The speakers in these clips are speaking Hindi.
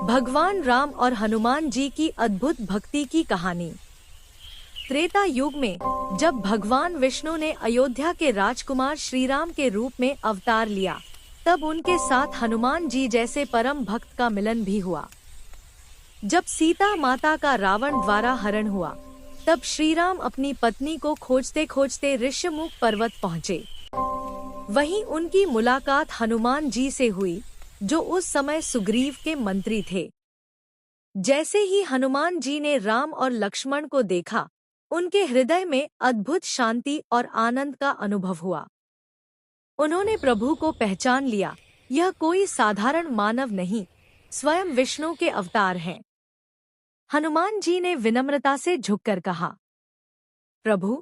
भगवान राम और हनुमान जी की अद्भुत भक्ति की कहानी। त्रेता युग में जब भगवान विष्णु ने अयोध्या के राजकुमार श्री राम के रूप में अवतार लिया, तब उनके साथ हनुमान जी जैसे परम भक्त का मिलन भी हुआ। जब सीता माता का रावण द्वारा हरण हुआ, तब श्री राम अपनी पत्नी को खोजते खोजते ऋष्यमुख पर्वत पहुँचे। वहीं उनकी मुलाकात हनुमान जी से हुई, जो उस समय सुग्रीव के मंत्री थे। जैसे ही हनुमान जी ने राम और लक्ष्मण को देखा, उनके हृदय में अद्भुत शांति और आनंद का अनुभव हुआ। उन्होंने प्रभु को पहचान लिया, यह कोई साधारण मानव नहीं, स्वयं विष्णु के अवतार हैं। हनुमान जी ने विनम्रता से झुककर कहा, प्रभु,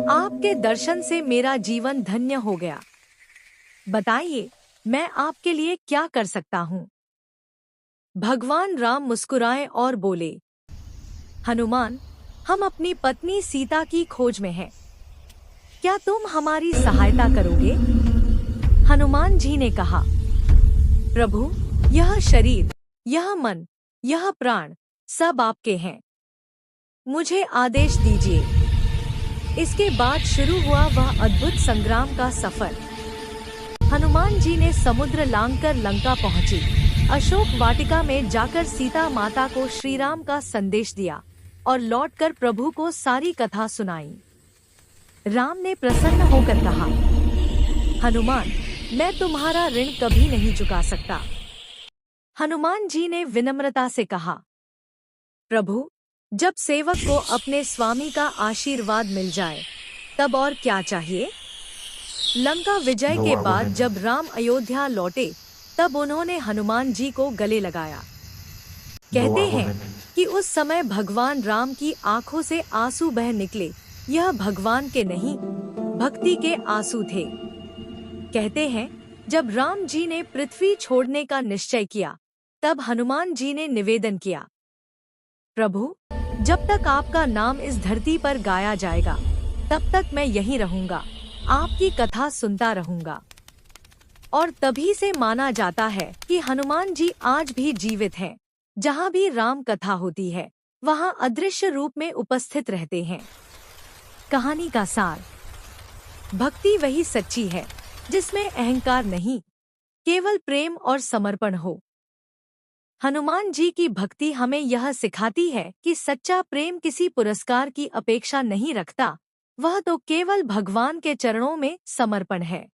आपके दर्शन से मेरा जीवन धन्य हो गया। बताइए, मैं आपके लिए क्या कर सकता हूँ? भगवान राम मुस्कुराए और बोले, हनुमान, हम अपनी पत्नी सीता की खोज में हैं। क्या तुम हमारी सहायता करोगे? हनुमान जी ने कहा, प्रभु, यह शरीर, यह मन, यह प्राण सब आपके हैं। मुझे आदेश दीजिए। इसके बाद शुरू हुआ वह अद्भुत संग्राम का सफर। हनुमान जी ने समुद्र लांघकर लंका पहुंची, अशोक वाटिका में जाकर सीता माता को श्री राम का संदेश दिया और लौटकर प्रभु को सारी कथा सुनाई। राम ने प्रसन्न होकर कहा, हनुमान, मैं तुम्हारा ऋण कभी नहीं चुका सकता। हनुमान जी ने विनम्रता से कहा, प्रभु, जब सेवक को अपने स्वामी का आशीर्वाद मिल जाए, तब और क्या चाहिए? लंका विजय के बाद जब राम अयोध्या लौटे, तब उन्होंने हनुमान जी को गले लगाया। कहते हैं कि उस समय भगवान राम की आंखों से आंसू बह निकले। यह भगवान के नहीं, भक्ति के आंसू थे। कहते हैं, जब राम जी ने पृथ्वी छोड़ने का निश्चय किया, तब हनुमान जी ने निवेदन किया, प्रभु, जब तक आपका नाम इस धरती पर गाया जाएगा, तब तक मैं यहीं रहूंगा, आपकी कथा सुनता रहूंगा। और तभी से माना जाता है कि हनुमान जी आज भी जीवित हैं। जहाँ भी राम कथा होती है, वहाँ अदृश्य रूप में उपस्थित रहते हैं। कहानी का सार। भक्ति वही सच्ची है जिसमें अहंकार नहीं, केवल प्रेम और समर्पण हो। हनुमान जी की भक्ति हमें यह सिखाती है कि सच्चा प्रेम किसी पुरस्कार की अपेक्षा नहीं रखता, वह तो केवल भगवान के चरणों में समर्पण है।